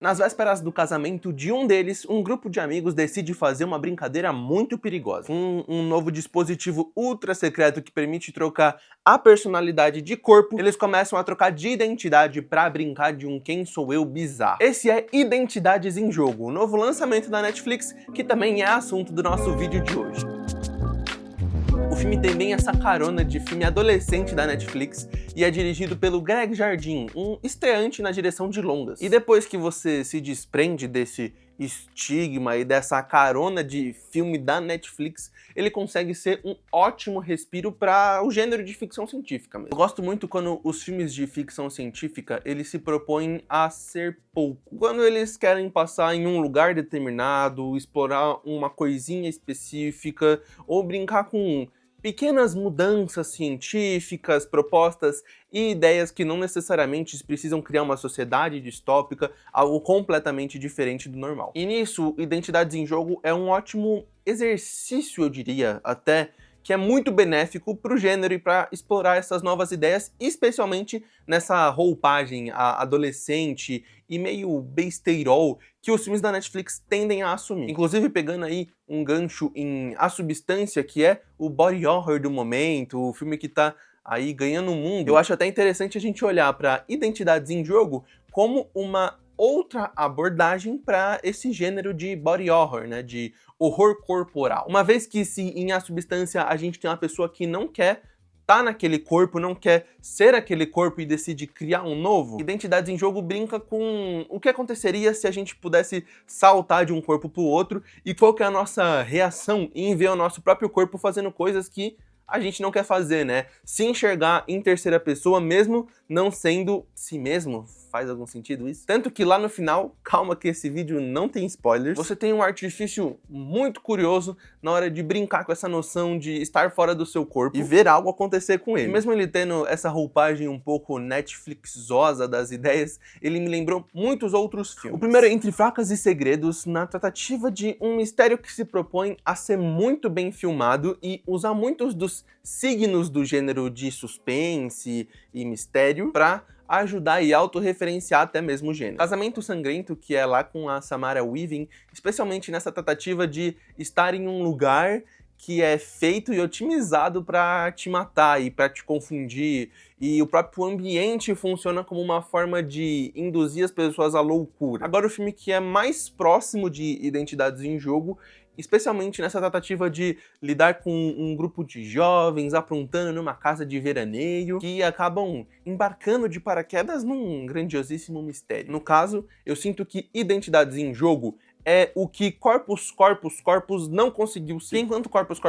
Nas vésperas do casamento de um deles, um grupo de amigos decide fazer uma brincadeira muito perigosa. Com um novo dispositivo ultra secreto que permite trocar a personalidade de corpo, eles começam a trocar de identidade pra brincar de um quem sou eu bizarro. Esse é Identidades em Jogo, o novo lançamento da Netflix, que também é assunto do nosso vídeo de hoje. O filme tem bem essa carona de filme adolescente da Netflix e é dirigido pelo Greg Jardim, um estreante na direção de longas. E depois que você se desprende desse estigma e dessa carona de filme da Netflix, ele consegue ser um ótimo respiro para o gênero de ficção científica mesmo. Eu gosto muito quando os filmes de ficção científica, eles se propõem a ser pouco. Quando eles querem passar em um lugar determinado, explorar uma coisinha específica ou brincar com pequenas mudanças científicas, propostas e ideias que não necessariamente precisam criar uma sociedade distópica, algo completamente diferente do normal. E nisso, Identidades em Jogo é um ótimo exercício, eu diria, até, que é muito benéfico para o gênero e para explorar essas novas ideias, especialmente nessa roupagem adolescente e meio besteirol que os filmes da Netflix tendem a assumir. Inclusive pegando aí um gancho em A Substância, que é o body horror do momento, o filme que tá aí ganhando o mundo, eu acho até interessante a gente olhar para Identidades em Jogo como uma outra abordagem para esse gênero de body horror, né, de horror corporal. Uma vez que se em A Substância a gente tem uma pessoa que não quer tá naquele corpo, não quer ser aquele corpo e decide criar um novo, Identidades em Jogo brinca com o que aconteceria se a gente pudesse saltar de um corpo pro outro e qual que é a nossa reação em ver o nosso próprio corpo fazendo coisas que a gente não quer fazer, né? Se enxergar em terceira pessoa, mesmo não sendo si mesmo. Faz algum sentido isso? Tanto que lá no final, calma que esse vídeo não tem spoilers, você tem um artifício muito curioso na hora de brincar com essa noção de estar fora do seu corpo e ver algo acontecer com ele. E mesmo ele tendo essa roupagem um pouco Netflixosa das ideias, ele me lembrou muitos outros filmes. O primeiro é Entre Facas e Segredos, na tratativa de um mistério que se propõe a ser muito bem filmado e usar muitos dos signos do gênero de suspense e mistério pra ajudar e autorreferenciar até mesmo o gênero. Casamento Sangrento, que é lá com a Samara Weaving, especialmente nessa tentativa de estar em um lugar que é feito e otimizado para te matar e para te confundir, e o próprio ambiente funciona como uma forma de induzir as pessoas à loucura. Agora o filme que é mais próximo de Identidades em Jogo, especialmente nessa tentativa de lidar com um grupo de jovens aprontando numa casa de veraneio que acabam embarcando de paraquedas num grandiosíssimo mistério. No caso, eu sinto que Identidades em Jogo é o que Corpus não conseguiu ser. Enquanto Corpus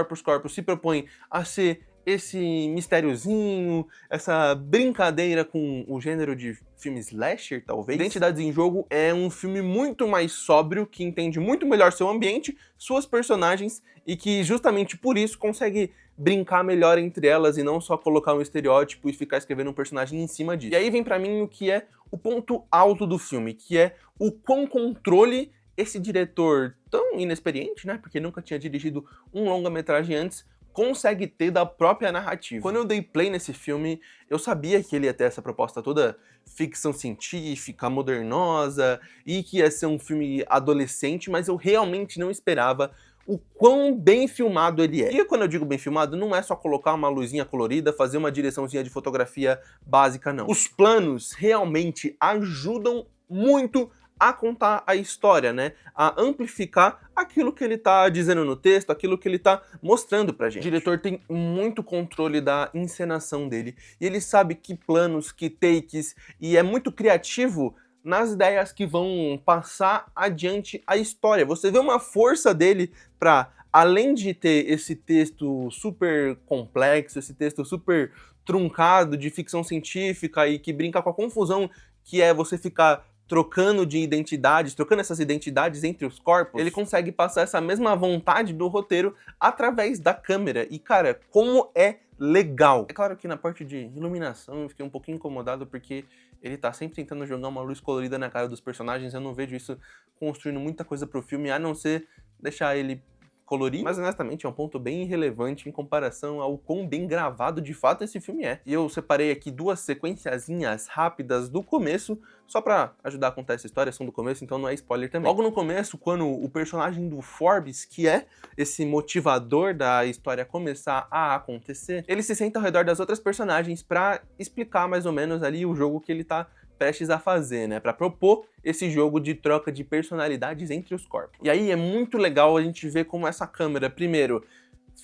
se propõe a ser esse mistériozinho, essa brincadeira com o gênero de filme slasher, talvez, Identidades em Jogo é um filme muito mais sóbrio, que entende muito melhor seu ambiente, suas personagens, e que justamente por isso consegue brincar melhor entre elas e não só colocar um estereótipo e ficar escrevendo um personagem em cima disso. E aí vem pra mim o que é o ponto alto do filme, que é o quão controle esse diretor tão inexperiente, né, porque nunca tinha dirigido um longa-metragem antes, consegue ter da própria narrativa. Quando eu dei play nesse filme, eu sabia que ele ia ter essa proposta toda ficção científica, modernosa, e que ia ser um filme adolescente, mas eu realmente não esperava o quão bem filmado ele é. E quando eu digo bem filmado, não é só colocar uma luzinha colorida, fazer uma direçãozinha de fotografia básica, não. Os planos realmente ajudam muito a contar a história, né? A amplificar aquilo que ele tá dizendo no texto, aquilo que ele tá mostrando pra gente. O diretor tem muito controle da encenação dele, e ele sabe que planos, que takes, e é muito criativo nas ideias que vão passar adiante a história. Você vê uma força dele pra, além de ter esse texto super complexo, esse texto super truncado de ficção científica e que brinca com a confusão que é você ficar trocando de identidades, trocando essas identidades entre os corpos, ele consegue passar essa mesma vontade do roteiro através da câmera. E, cara, como é legal! É claro que na parte de iluminação eu fiquei um pouquinho incomodado porque ele tá sempre tentando jogar uma luz colorida na cara dos personagens, eu não vejo isso construindo muita coisa pro filme, a não ser deixar ele colorido, mas honestamente é um ponto bem irrelevante em comparação ao quão bem gravado de fato esse filme é. E eu separei aqui duas sequenciazinhas rápidas do começo, só pra ajudar a contar essa história, são do começo, então não é spoiler também. Logo no começo, quando o personagem do Forbes, que é esse motivador da história começar a acontecer, ele se senta ao redor das outras personagens pra explicar mais ou menos ali o jogo que ele tá prestes a fazer, né, para propor esse jogo de troca de personalidades entre os corpos. E aí é muito legal a gente ver como essa câmera, primeiro,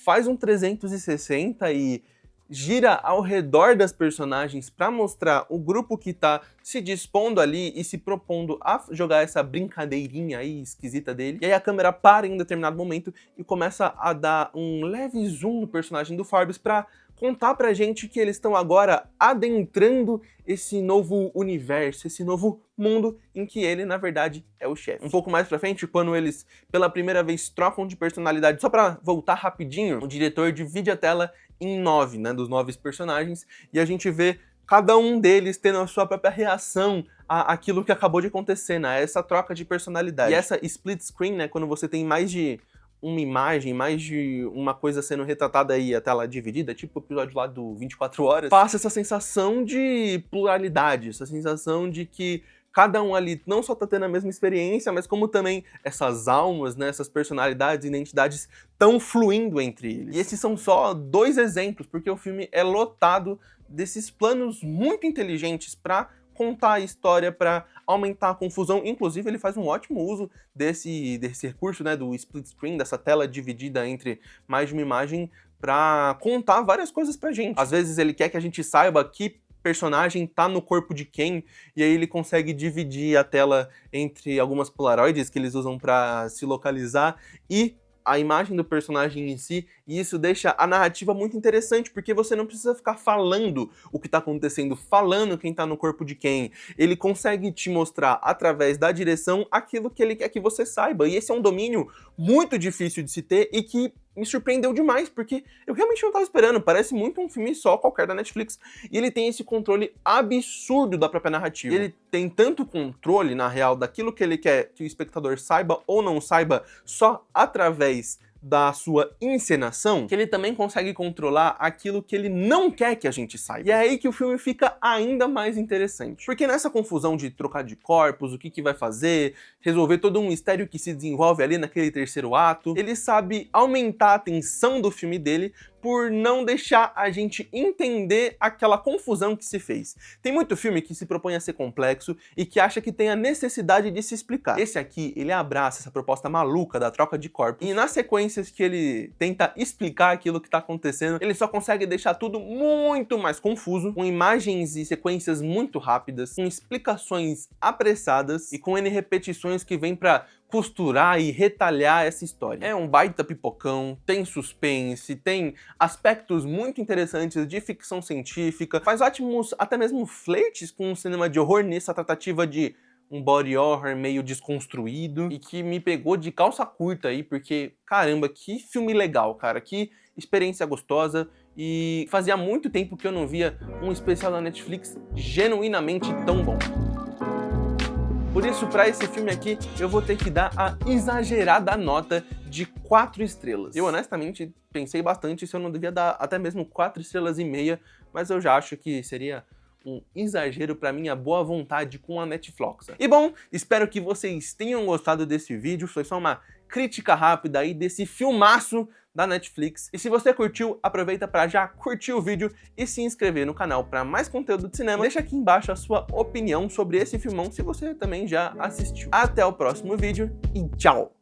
faz um 360 e gira ao redor das personagens para mostrar o grupo que tá se dispondo ali e se propondo a jogar essa brincadeirinha aí esquisita dele. E aí a câmera para em um determinado momento e começa a dar um leve zoom no personagem do Forbes para contar pra gente que eles estão agora adentrando esse novo universo, esse novo mundo em que ele, na verdade, é o chefe. Um pouco mais pra frente, quando eles pela primeira vez trocam de personalidade, só pra voltar rapidinho, o diretor divide a tela em 9, né, dos 9 personagens, e a gente vê cada um deles tendo a sua própria reação àquilo que acabou de acontecer, né, essa troca de personalidade. E essa split screen, né, quando você tem mais de uma imagem, mais de uma coisa sendo retratada aí, a tela dividida, tipo o episódio lá do 24 horas, passa essa sensação de pluralidade, essa sensação de que cada um ali não só tá tendo a mesma experiência, mas como também essas almas, né, essas personalidades, identidades tão fluindo entre eles. E esses são só 2 exemplos, porque o filme é lotado desses planos muito inteligentes pra contar a história, para aumentar a confusão. Inclusive, ele faz um ótimo uso desse recurso, né, do split screen, dessa tela dividida entre mais de uma imagem, para contar várias coisas pra gente. Às vezes ele quer que a gente saiba que personagem tá no corpo de quem, e aí ele consegue dividir a tela entre algumas polaroids que eles usam para se localizar e a imagem do personagem em si, e isso deixa a narrativa muito interessante, porque você não precisa ficar falando o que tá acontecendo, falando quem tá no corpo de quem. Ele consegue te mostrar, através da direção, aquilo que ele quer que você saiba, e esse é um domínio muito difícil de se ter e que me surpreendeu demais, porque eu realmente não tava esperando, parece muito um filme só qualquer da Netflix, e ele tem esse controle absurdo da própria narrativa. Ele tem tanto controle, na real, daquilo que ele quer que o espectador saiba ou não saiba, só através da sua encenação, que ele também consegue controlar aquilo que ele não quer que a gente saiba. E é aí que o filme fica ainda mais interessante. Porque nessa confusão de trocar de corpos, o que vai fazer, resolver todo um mistério que se desenvolve ali naquele terceiro ato, ele sabe aumentar a tensão do filme dele por não deixar a gente entender aquela confusão que se fez. Tem muito filme que se propõe a ser complexo e que acha que tem a necessidade de se explicar. Esse aqui, ele abraça essa proposta maluca da troca de corpos, e nas sequências que ele tenta explicar aquilo que tá acontecendo, ele só consegue deixar tudo muito mais confuso, com imagens e sequências muito rápidas, com explicações apressadas e com N repetições que vêm pra costurar e retalhar essa história. É um baita pipocão, tem suspense, tem aspectos muito interessantes de ficção científica, faz ótimos até mesmo flertes com o cinema de horror nessa tratativa de um body horror meio desconstruído e que me pegou de calça curta aí, porque caramba, que filme legal, cara, que experiência gostosa, e fazia muito tempo que eu não via um especial da Netflix genuinamente tão bom. Por isso, para esse filme aqui, eu vou ter que dar a exagerada nota de 4 estrelas. Eu honestamente pensei bastante se eu não devia dar até mesmo 4,5 estrelas, mas eu já acho que seria um exagero para minha boa vontade com a Netflix. E bom, espero que vocês tenham gostado desse vídeo, foi só uma crítica rápida aí desse filmaço da Netflix. E se você curtiu, aproveita para já curtir o vídeo e se inscrever no canal para mais conteúdo de cinema. Deixa aqui embaixo a sua opinião sobre esse filmão, se você também já assistiu. Até o próximo vídeo e tchau!